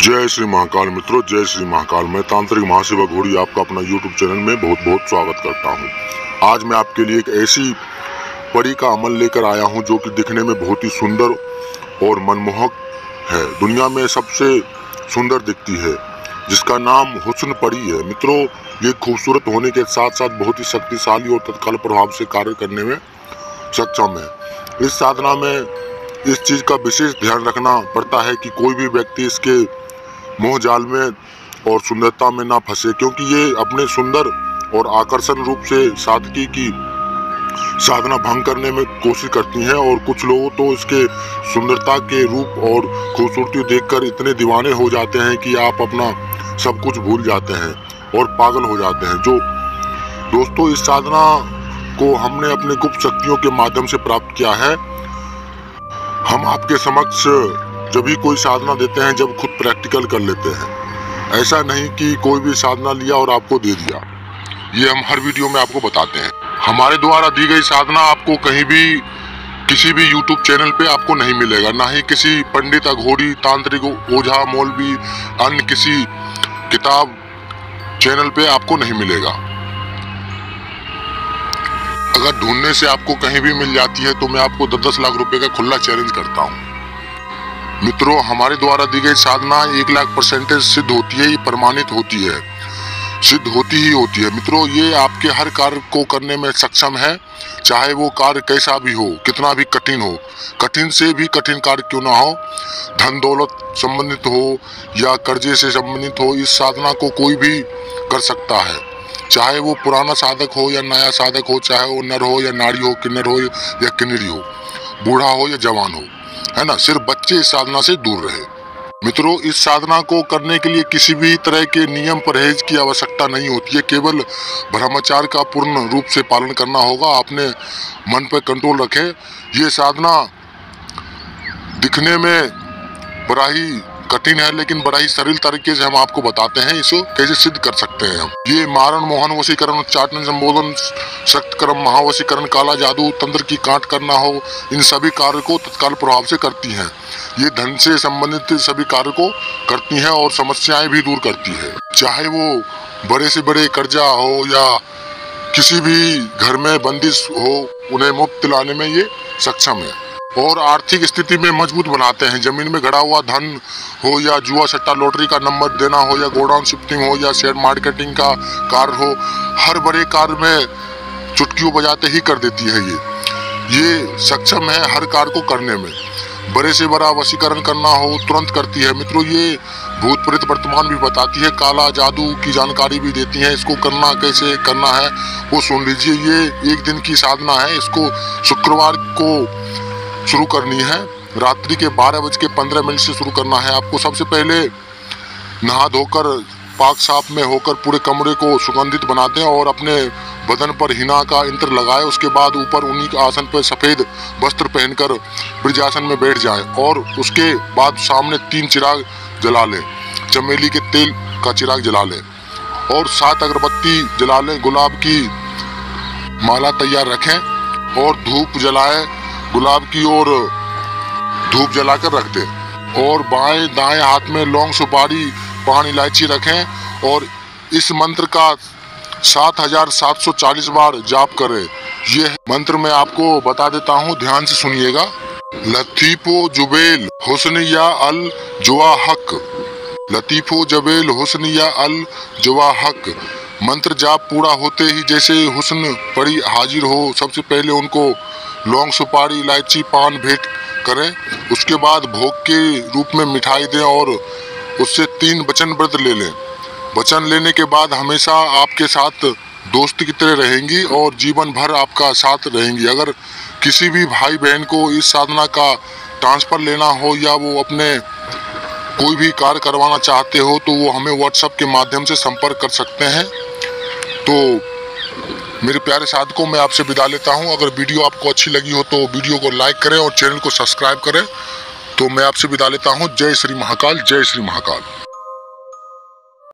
जय श्री महाकाल मित्रों, जय श्री महाकाल। मैं तांत्रिक महाशिवा घोड़ी आपका अपना YouTube चैनल में बहुत बहुत स्वागत करता हूं। आज मैं आपके लिए एक ऐसी परी का अमल लेकर आया हूं जो कि दिखने में बहुत ही सुंदर और मनमोहक है। दुनिया में सबसे सुंदर दिखती है, जिसका नाम हुस्न परी है। मित्रों, ये खूबसूरत होने के साथ साथ बहुत ही शक्तिशाली और तत्काल प्रभाव से कार्य करने में सक्षम है। इस साधना में इस चीज़ का विशेष ध्यान रखना पड़ता है कि कोई भी व्यक्ति इसके मोह जाल में और सुंदरता में ना फंसे, क्योंकि ये अपने सुंदर और आकर्षण रूप से सादगी की साधना भंग करने में कोशिश करती हैं। और कुछ लोग तो इसके सुंदरता के रूप और खूबसूरती देखकर इतने दीवाने हो जाते हैं कि आप अपना सब कुछ भूल जाते हैं और पागल हो जाते हैं। जो दोस्तों, इस साधना को हमने अपने गुप्त शक्तियों के माध्यम से प्राप्त किया है। हम आपके समक्ष जब भी कोई साधना देते हैं जब खुद प्रैक्टिकल कर लेते हैं। ऐसा नहीं कि कोई भी साधना लिया और आपको दे दिया। ये हम हर वीडियो में आपको बताते हैं। हमारे द्वारा दी गई साधना आपको कहीं भी किसी भी YouTube चैनल पे आपको नहीं मिलेगा, ना ही किसी पंडित, अघोरी, तांत्रिक, ओझा, मौलवी, अन्य किसी किताब चैनल पे आपको नहीं मिलेगा। अगर ढूंढने से आपको कहीं भी मिल जाती है तो मैं आपको 10-10 लाख रुपए का खुला चैलेंज करता हूँ। मित्रों, हमारे द्वारा दी गई साधना 1,00,000% सिद्ध होती है, ये प्रमाणित होती है, सिद्ध होती ही होती है। मित्रों, ये आपके हर कार्य को करने में सक्षम है, चाहे वो कार्य कैसा भी हो, कितना भी कठिन हो, कठिन से भी कठिन कार्य क्यों ना हो, धन दौलत संबंधित हो या कर्जे से संबंधित हो, इस साधना को कोई भी कर सकता है। चाहे वो पुराना साधक हो या नया साधक हो, चाहे वो नर हो या नारी हो, किन्नर हो या किन्नरी हो, बूढ़ा हो या जवान हो, है ना। सिर्फ बच्चे इस साधना से दूर रहे। मित्रों, इस साधना को करने के लिए किसी भी तरह के नियम परहेज की आवश्यकता नहीं होती है। केवल ब्रह्मचार्य का पूर्ण रूप से पालन करना होगा। अपने मन पर कंट्रोल रखें। ये साधना दिखने में बड़ा ही कठिन है, लेकिन बड़ा ही सरल तरीके से हम आपको बताते हैं इसको कैसे सिद्ध कर सकते हैं हम। ये मारण, मोहन, वशीकरण, उच्चाटन, संबोधन, शक्त कर्म, महावशीकरण, काला जादू, तंत्र की काट करना हो, इन सभी कार्य को तत्काल प्रभाव से करती हैं। ये धन से संबंधित सभी कार्य को करती हैं और समस्याएं भी दूर करती है। चाहे वो बड़े से बड़े कर्जा हो या किसी भी घर में बंदिश हो, उन्हें मुक्त दिलाने में ये सक्षम है। और आर्थिक स्थिति में मजबूत बनाते हैं। जमीन में गड़ा हुआ धन हो या जुआ, सट्टा, लॉटरी का नंबर देना हो या गोडाउन शिफ्टिंग हो या शेयर मार्केटिंग का कार्य हो, हर बड़े कार्य में चुटकियों बजाते ही कर देती है। ये सक्षम है हर कार्य को करने में। बड़े से बड़ा वशीकरण करना हो तुरंत करती है। मित्रों, ये भूत प्रेत वर्तमान भी बताती है, काला जादू की जानकारी भी देती है। इसको करना कैसे करना है वो सुन लीजिए। ये 1 दिन की साधना है। इसको शुक्रवार को शुरू करनी है। रात्रि के 12:15 से शुरू करना है। आपको सबसे पहले नहा धोकर पाक साफ में होकर पूरे कमरे को सुगंधित बना दें और अपने बदन पर हिना का यंत्र लगाए। उसके बाद ऊपर उन्हीं के आसन पर सफ़ेद वस्त्र पहनकर ब्रजासन में बैठ जाएं और उसके बाद सामने 3 चिराग जला लें। चमेली के तेल का चिराग जला लें और 7 अगरबत्ती जला लें। गुलाब की माला तैयार रखें और धूप जलाएं। गुलाब की और धूप जलाकर रख दें और बाएं दाएं हाथ में लौंग, सुपारी, पान, इलायची रखें और इस मंत्र का 7,740 बार जाप करें। ये मंत्र मैं आपको बता देता हूँ, ध्यान से सुनिएगा। लतीफो जुबेल हुस्न या अल जुआ हक, लतीफो जबेल हुस्न या अल जुआ हक। मंत्र जाप पूरा होते ही जैसे हुस्न परी हाजिर हो, सबसे पहले उनको लौंग, सुपारी, इलायची, पान भेंट करें। उसके बाद भोग के रूप में मिठाई दें और उससे 3 वचन व्रत ले लें। वचन लेने के बाद हमेशा आपके साथ दोस्त की तरह रहेंगी और जीवन भर आपका साथ रहेंगी। अगर किसी भी भाई बहन को इस साधना का ट्रांसफर लेना हो या वो अपने कोई भी कार्य करवाना चाहते हो तो वो हमें व्हाट्सएप के माध्यम से संपर्क कर सकते हैं। तो मेरे प्यारे साधकों, मैं आपसे विदा लेता हूं। अगर वीडियो आपको अच्छी लगी हो तो वीडियो को लाइक करें और चैनल को सब्सक्राइब करें। तो मैं आपसे विदा लेता हूं। जय श्री महाकाल, जय श्री महाकाल।